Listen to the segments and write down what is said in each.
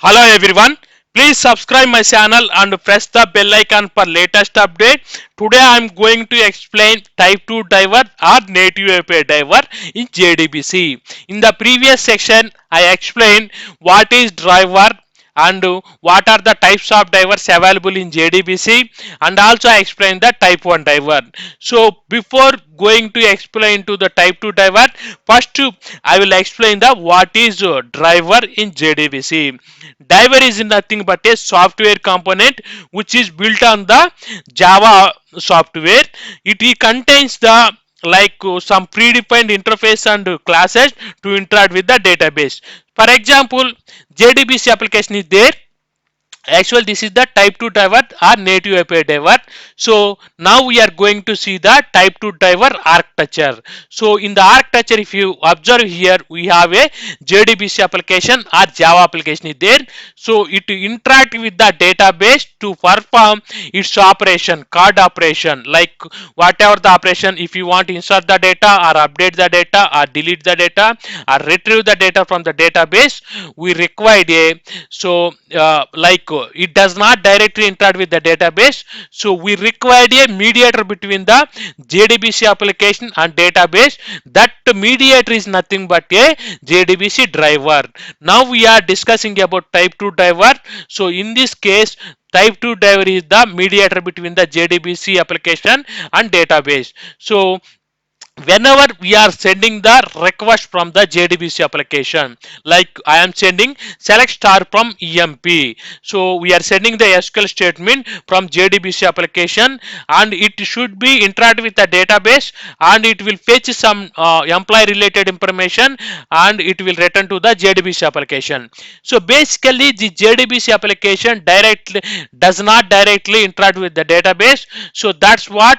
Hello everyone, please subscribe my channel and press the bell icon for latest update. Today I am going to explain type 2 driver or native API driver in JDBC. In the previous section I explained what is driver and what are the types of drivers available in JDBC, and also I explained the type 1 driver. So before going to explain to the type 2 driver, first I will explain the what is driver in JDBC. Driver is nothing but a software component which is built on the Java software. It contains the some predefined interface and classes to interact with the database. For example, JDBC application is there. Actually, this is the type 2 driver or native API driver. So now we are going to see the type 2 driver architecture. So in the architecture, if you observe here, we have a JDBC application or Java application is there. So it interact with the database to perform its operation, card operation, like whatever the operation. If you want to insert the data or update the data or delete the data or retrieve the data from the database, we require a it does not directly interact with the database, so we require a mediator between the JDBC application and database. That mediator is nothing but a JDBC driver. Now we are discussing about type 2 driver. So in this case, type 2 driver is the mediator between the JDBC application and database. So whenever we are sending the request from the JDBC application, like I am sending select star from EMP, so we are sending the SQL statement from JDBC application, and it should be interact with the database, and it will fetch some employee related information, and it will return to the JDBC application. So basically the JDBC application directly does not directly interact with the database. So that's what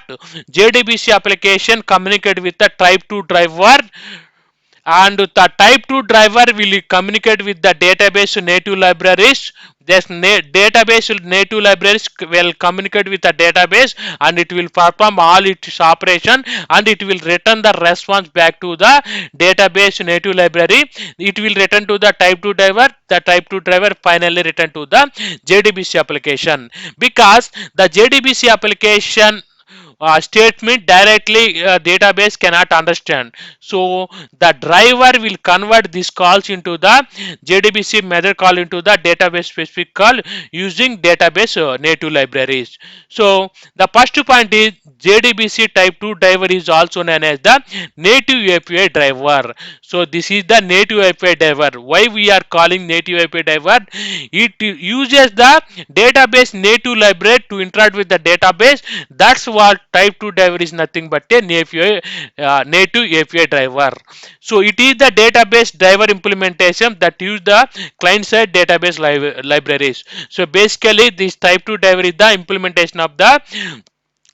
JDBC application communicate with the type 2 driver, and the type 2 driver will communicate with the database native libraries. This database native libraries will communicate with the database, and it will perform all its operation, and it will return the response back to the database native library. It will return to the type 2 driver. The type 2 driver finally return to the JDBC application, because the JDBC application statement directly database cannot understand. So the driver will convert these calls into the JDBC method call into the database specific call using database native libraries. So the first point is JDBC type 2 driver is also known as the native API driver. So this is the native API driver. Why we are calling native API driver? It uses the database native library to interact with the database. That's what type 2 driver is nothing but a native API driver. So it is the database driver implementation that use the client side database libraries. So basically this type 2 driver is the implementation of the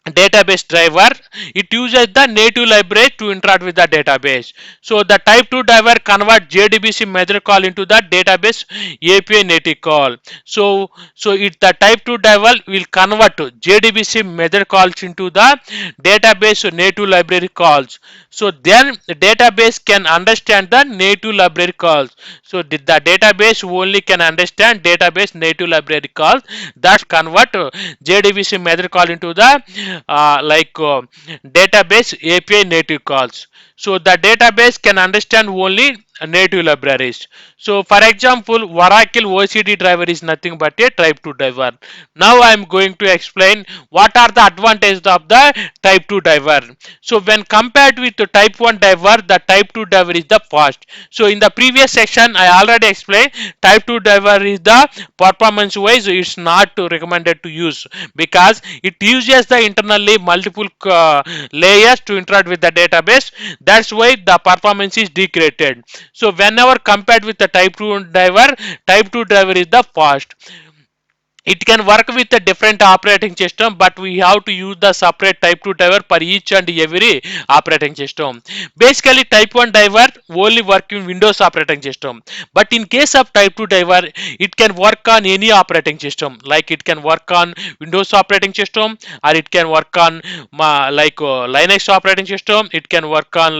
database driver. It uses the native library to interact with the database. So the type 2 driver convert JDBC method call into the database API native call. So it the type 2 driver will convert JDBC method calls into the database native library calls. So then the database can understand the native library calls. So the database only can understand database native library calls, that convert JDBC method call into the database API native calls. So the database can understand only native libraries. So for example, Oracle OCD driver is nothing but a type 2 driver. Now I am going to explain what are the advantages of the type 2 driver. So when compared with the type 1 driver, the type 2 driver is the fast. So in the previous section I already explained type 2 driver is the performance wise it's not recommended to use, because it uses the internally multiple layers to interact with the database. That's why the performance is degraded. So whenever compared with the type 2 driver is the fast. it can work with a different operating system, but we have to use the separate type 2 driver for each and every operating system. Basically type 1 driver only work in Windows operating system, but in case of type 2 driver it can work on any operating system, like it can work on Windows operating system, or it can work on Linux operating system, it can work on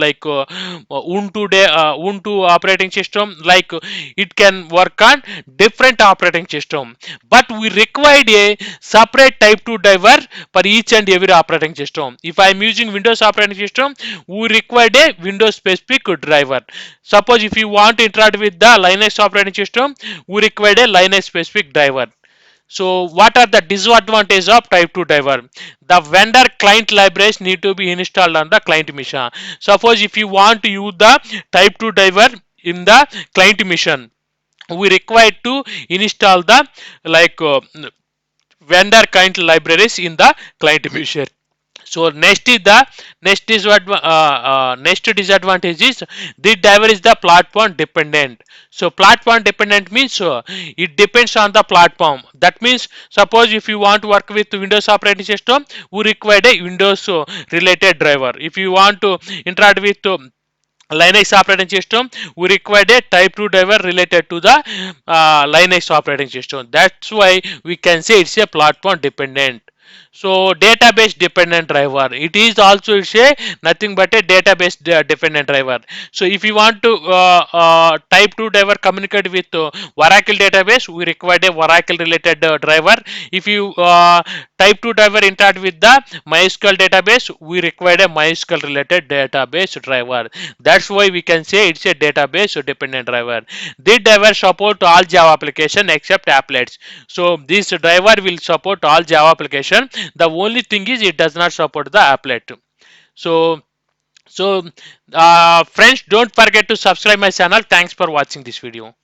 Ubuntu operating system, it can work on different operating system, but we required a separate type 2 driver for each and every operating system. If I am using Windows operating system, we required a Windows specific driver. Suppose if you want to interact with the Linux operating system, we required a Linux specific driver. So what are the disadvantages of type 2 driver? The vendor client libraries need to be installed on the client machine. Suppose if you want to use the type 2 driver in the client machine, we require to install the like vendor client libraries in the client machine. So next disadvantage is this driver is the platform dependent. So platform dependent means it depends on the platform. That means suppose if you want to work with Windows operating system, we require a Windows related driver. If you want to interact with Linux operating system, we required a type 2 driver related to the Linux operating system. That's why we can say it's a platform dependent. So database dependent driver, it is also it's a nothing but a database dependent driver. So if you want to type 2 driver communicate with Oracle database, we require a Oracle related driver. If you type 2 driver interact with the MySQL database, we require a MySQL related database driver. That's why we can say it's a database dependent driver. This driver support all Java application except applets. So this driver will support all Java application. The only thing is it does not support the applet. So friends, don't forget to subscribe my channel. Thanks for watching this video.